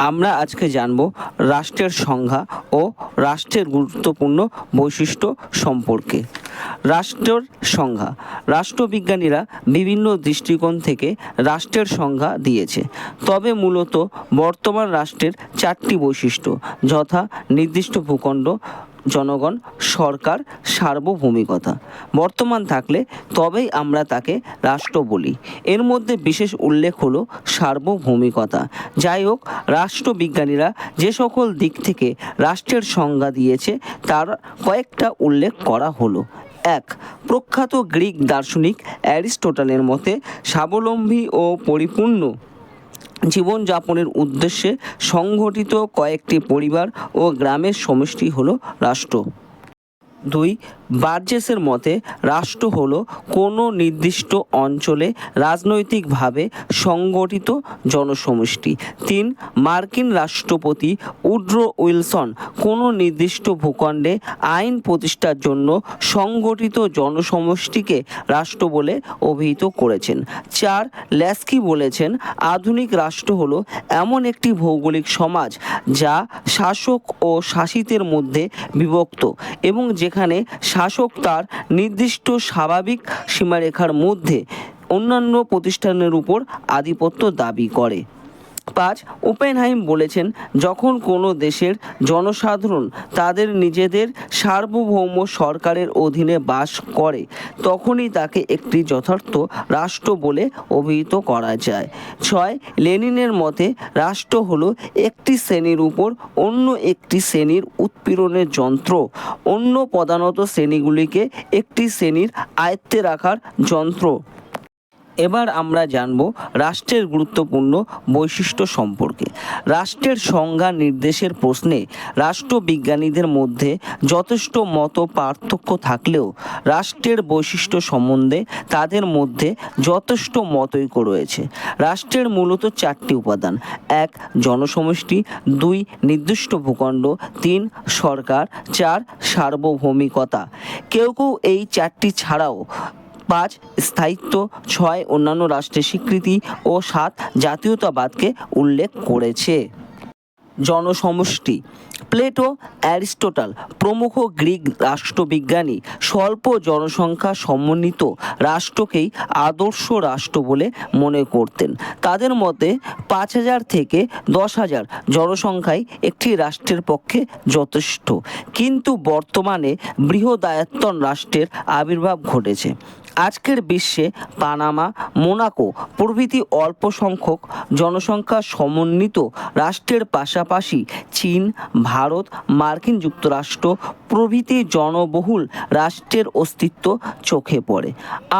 আমরা আজকে জানব রাষ্ট্রের সংজ্ঞা ও রাষ্ট্রের গুরুত্বপূর্ণ বৈশিষ্ট্য সম্পর্কে। রাষ্ট্রের সংজ্ঞা। রাষ্ট্রবিজ্ঞানীরা বিভিন্ন দৃষ্টিকোণ থেকে রাষ্ট্রের সংজ্ঞা দিয়েছে, তবে মূলত বর্তমান রাষ্ট্রের চারটি বৈশিষ্ট্য, যথা নির্দিষ্ট ভূখণ্ড, জনগণ, সরকার, সার্বভৌমিকতা বর্তমান থাকলে তবেই আমরা তাকে রাষ্ট্র বলি। এর মধ্যে বিশেষ উল্লেখ হলো সার্বভৌমিকতা। যাই হোক, রাষ্ট্রবিজ্ঞানীরা যে সকল দিক থেকে রাষ্ট্রের সংজ্ঞা দিয়েছে তার কয়েকটা উল্লেখ করা হলো। 1. প্রখ্যাত গ্রিক দার্শনিক অ্যারিস্টটলের মতে স্বাবলম্বী ও পরিপূর্ণ জীবনযাপনের উদ্দেশ্যে সংগঠিত কয়েকটি পরিবার ও গ্রামের সমষ্টি হলো রাষ্ট্র। 2. বার্জেসের মতে রাষ্ট্র হলো কোনো নির্দিষ্ট অঞ্চলে রাজনৈতিকভাবে সংগঠিত জনসমষ্টি। 3. মার্কিন রাষ্ট্রপতি উড্রো উইলসন কোনো নির্দিষ্ট ভূখণ্ডে আইন প্রতিষ্ঠার জন্য সংগঠিত জনসমষ্টিকে রাষ্ট্র বলে অভিহিত করেছেন। 4. ল্যাস্কি বলেছেন আধুনিক রাষ্ট্র হলো এমন একটি ভৌগোলিক সমাজ যা শাসক ও শাসিতের মধ্যে বিভক্ত এবং যেখানে শাসক তার নির্দিষ্ট স্বাভাবিক সীমারেখার মধ্যে অন্যান্য প্রতিষ্ঠানের উপর আধিপত্য দাবি করে। 5. ওপেনহাইম বলেছেন যখন কোনো দেশের জনসাধারণ তাদের নিজেদের সার্বভৌম সরকারের অধীনে বাস করে তখনই তাকে একটি যথার্থ রাষ্ট্র বলে অভিহিত করা যায়। 6. লেনিনের মতে রাষ্ট্র হলো একটি শ্রেণীর উপর অন্য একটি শ্রেণীর উৎপীড়নের যন্ত্র, অন্য প্রধানত শ্রেণীগুলিকে একটি শ্রেণীর আয়ত্তে রাখার যন্ত্র। এবার আমরা জানব রাষ্ট্রের গুরুত্বপূর্ণ বৈশিষ্ট্য সম্পর্কে। রাষ্ট্রের সংজ্ঞা নির্দেশের প্রশ্নে রাষ্ট্রবিজ্ঞানীদের মধ্যে যথেষ্ট মত পার্থক্য থাকলেও রাষ্ট্রের বৈশিষ্ট্য সম্বন্ধে তাদের মধ্যে যথেষ্ট মতৈক্য রয়েছে। রাষ্ট্রের মূলত চারটি উপাদান: 1. জনসমষ্টি, 2. নির্দিষ্ট ভূখণ্ড, 3. সরকার, 4. সার্বভৌমিকতা। কেউ কেউ এই চারটি ছাড়াও 5. স্থায়িত্ব, 6. অন্যান্য রাষ্ট্রের স্বীকৃতি ও 7. জাতীয়তাবাদকে উল্লেখ করেছে। জনসমষ্টি। প্লেটো, অ্যারিস্টটল প্রমুখ গ্রিক রাষ্ট্রবিজ্ঞানী স্বল্প জনসংখ্যা সমন্বিত রাষ্ট্রকেই আদর্শ রাষ্ট্র বলে মনে করতেন। তাদের মতে 5,000 থেকে 10,000 জনসংখ্যাই একটি রাষ্ট্রের পক্ষে যথেষ্ট, কিন্তু বর্তমানে বৃহদায়তন রাষ্ট্রের আবির্ভাব ঘটেছে। আজকের বিশ্বে পানামা, মোনাকো প্রভৃতি অল্প সংখ্যক জনসংখ্যা সমন্বিত রাষ্ট্রের পাশাপাশি চীন, ভারত, মার্কিন যুক্তরাষ্ট্র প্রভৃতি জনবহুল রাষ্ট্রের অস্তিত্ব চোখে পড়ে।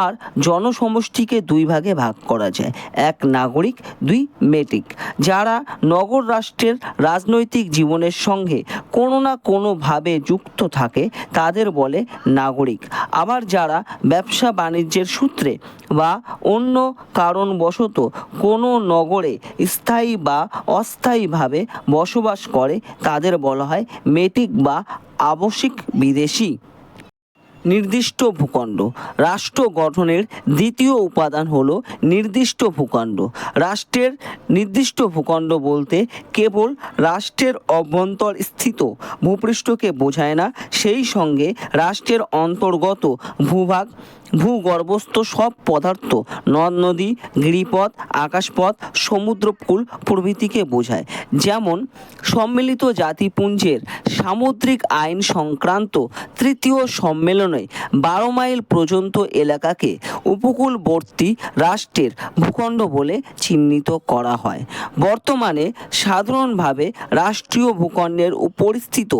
আর জনসমষ্টিকে দুই ভাগে ভাগ করা যায়: 1. নাগরিক, 2. মেটিক। যারা নগর রাষ্ট্রের রাজনৈতিক জীবনের সঙ্গে কোনো না কোনোভাবে যুক্ত থাকে তাদের বলে নাগরিক। আবার যারা ব্যবসা বাণিজ্যের সূত্রে বা অন্য কারণবশত কোনো নগরে স্থায়ী বা অস্থায়ীভাবে বসবাস করে তাদের বলা হয় মেটিক বা আবাসিক বিদেশি। নির্দিষ্ট ভূখণ্ড। রাষ্ট্র গঠনের দ্বিতীয় উপাদান হলো নির্দিষ্ট ভূখণ্ড। রাষ্ট্রের নির্দিষ্ট ভূখণ্ড বলতে কেবল রাষ্ট্রের অভ্যন্তর স্থিত ভূপৃষ্ঠকে বোঝায় না, সেই সঙ্গে রাষ্ট্রের অন্তর্গত ভূভাগ, ভূগর্ভস্থ সব পদার্থ, নদ নদী, গিরিপথ, আকাশপথ, সমুদ্রকূল প্রভৃতিকে বোঝায়। যেমন সম্মিলিত জাতিপুঞ্জের সামুদ্রিক আইন সংক্রান্ত তৃতীয় সম্মেলনে 12 মাইল পর্যন্ত এলাকাকে উপকূলবর্তী রাষ্ট্রের ভূখণ্ড বলে চিহ্নিত করা হয়। বর্তমানে সাধারণভাবে রাষ্ট্রীয় ভূখণ্ডের উপরিস্থিত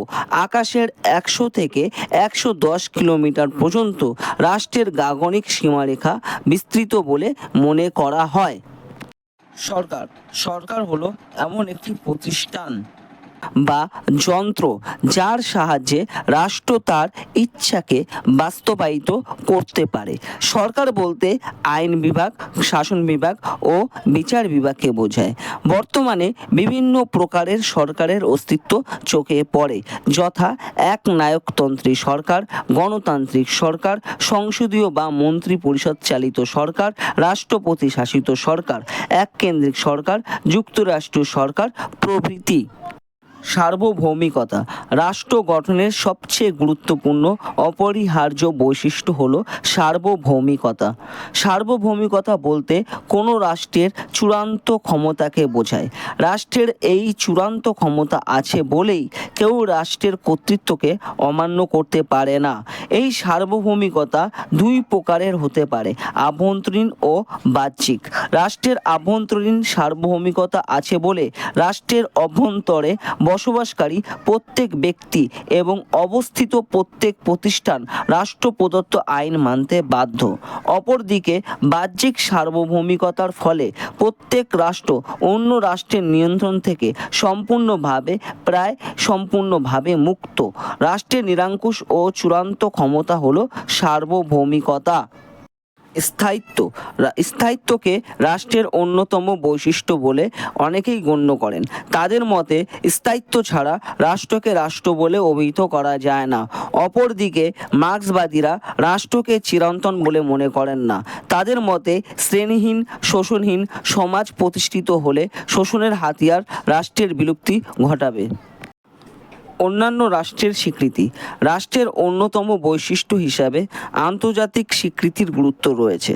আকাশের 100 থেকে 110 কিলোমিটার পর্যন্ত রাষ্ট্রের গাগনিক সীমারেখা বিস্তৃত বলে মনে করা হয়। সরকার। সরকার হলো এমন একটি প্রতিষ্ঠান বা যন্ত্র যার সাহায্যে রাষ্ট্র তার ইচ্ছাকে বাস্তবায়িত করতে পারে। সরকার বলতে আইন বিভাগ, শাসন বিভাগ ও বিচার বিভাগকে বোঝায়। বর্তমানে বিভিন্ন প্রকারের সরকারের অস্তিত্ব চোখে পড়ে, যথা একনায়কতন্ত্রী সরকার, গণতান্ত্রিক সরকার, সংসদীয় বা মন্ত্রী পরিষদ চালিত সরকার, রাষ্ট্রপতি শাসিত সরকার, এককেন্দ্রিক সরকার, যুক্তরাষ্ট্রীয় সরকার প্রভৃতি। সার্বভৌমিকতা রাষ্ট্র গঠনের সবচেয়ে গুরুত্বপূর্ণ অপরিহার্য বৈশিষ্ট্য হল সার্বভৌমিকতা। সার্বভৌমিকতা বলতে কোনো রাষ্ট্রের চূড়ান্ত ক্ষমতাকে বোঝায়। রাষ্ট্রের এই চূড়ান্ত ক্ষমতা আছে বলেই কেউ রাষ্ট্রের কর্তৃত্বকে অমান্য করতে পারে না। এই সার্বভৌমিকতা দুই প্রকারের হতে পারে, আভ্যন্তরীণ ও বাহ্যিক। রাষ্ট্রের আভ্যন্তরীণ সার্বভৌমিকতা আছে বলে রাষ্ট্রের অভ্যন্তরে বসবাসকারী প্রত্যেক ব্যক্তি এবং অবস্থিত প্রত্যেক প্রতিষ্ঠান রাষ্ট্র প্রদত্ত আইন মানতে বাধ্য। অপরদিকে বাহ্যিক সার্বভৌমিকতার ফলে প্রত্যেক রাষ্ট্র অন্য রাষ্ট্রের নিয়ন্ত্রণ থেকে প্রায় সম্পূর্ণভাবে মুক্ত। রাষ্ট্রের নিরঙ্কুশ ও চূড়ান্ত ক্ষমতা হল সার্বভৌমিকতা। স্থায়িত্বকে রাষ্ট্রের অন্যতম বৈশিষ্ট্য বলে অনেকেই গণ্য করেন। তাদের মতে স্থায়িত্ব ছাড়া রাষ্ট্রকে রাষ্ট্র বলে অভিহিত করা যায় না। অপরদিকে মার্ক্সবাদীরা রাষ্ট্রকে চিরন্তন বলে মনে করেন না। তাদের মতে শ্রেণীহীন, শোষণহীন সমাজ প্রতিষ্ঠিত হলে শোষণের হাতিয়ার রাষ্ট্রের বিলুপ্তি ঘটাবে। অন্যান্য রাষ্ট্রের স্বীকৃতি রাষ্ট্রের অন্যতম বৈশিষ্ট্য হিসাবে আন্তর্জাতিক স্বীকৃতির গুরুত্ব রয়েছে।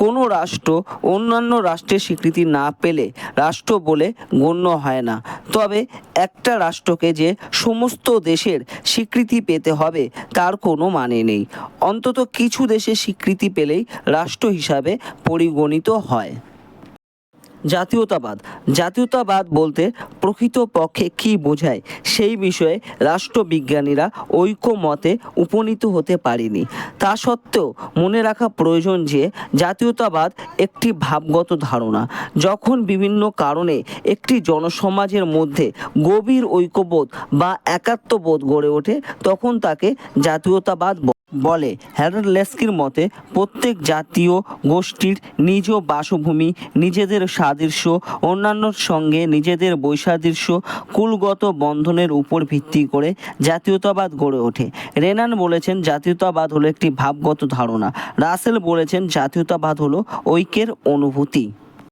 কোনো রাষ্ট্র অন্যান্য রাষ্ট্রের স্বীকৃতি না পেলে রাষ্ট্র বলে গণ্য হয় না। তবে একটা রাষ্ট্রকে যে সমস্ত দেশের স্বীকৃতি পেতে হবে তার কোনো মানে নেই। অন্তত কিছু দেশের স্বীকৃতি পেলেই রাষ্ট্র হিসাবে পরিগণিত হয়। জাতীয়তাবাদ বলতে প্রকৃতপক্ষে কী বোঝায় সেই বিষয়ে রাষ্ট্রবিজ্ঞানীরা ঐকমত্যে উপনীত হতে পারেনি। তা সত্ত্বেও মনে রাখা প্রয়োজন যে জাতীয়তাবাদ একটি ভাবগত ধারণা। যখন বিভিন্ন কারণে একটি জনসমাজের মধ্যে গভীর ঐক্যবোধ বা একাত্মবোধ গড়ে ওঠে তখন তাকে জাতীয়তাবাদ বলে। হ্যারল্ড লেস্কির মতে প্রত্যেক জাতীয় গোষ্ঠীর নিজ বাসভূমি, নিজেদের সাদৃশ্য, অন্যান্যর সঙ্গে নিজেদের বৈসাদৃশ্য, কুলগত বন্ধনের উপর ভিত্তি করে জাতীয়তাবাদ গড়ে ওঠে। রেনান বলেছেন জাতীয়তাবাদ হলো একটি ভাবগত ধারণা। রাসেল বলেছেন জাতীয়তাবাদ হলো ঐক্যের অনুভূতি।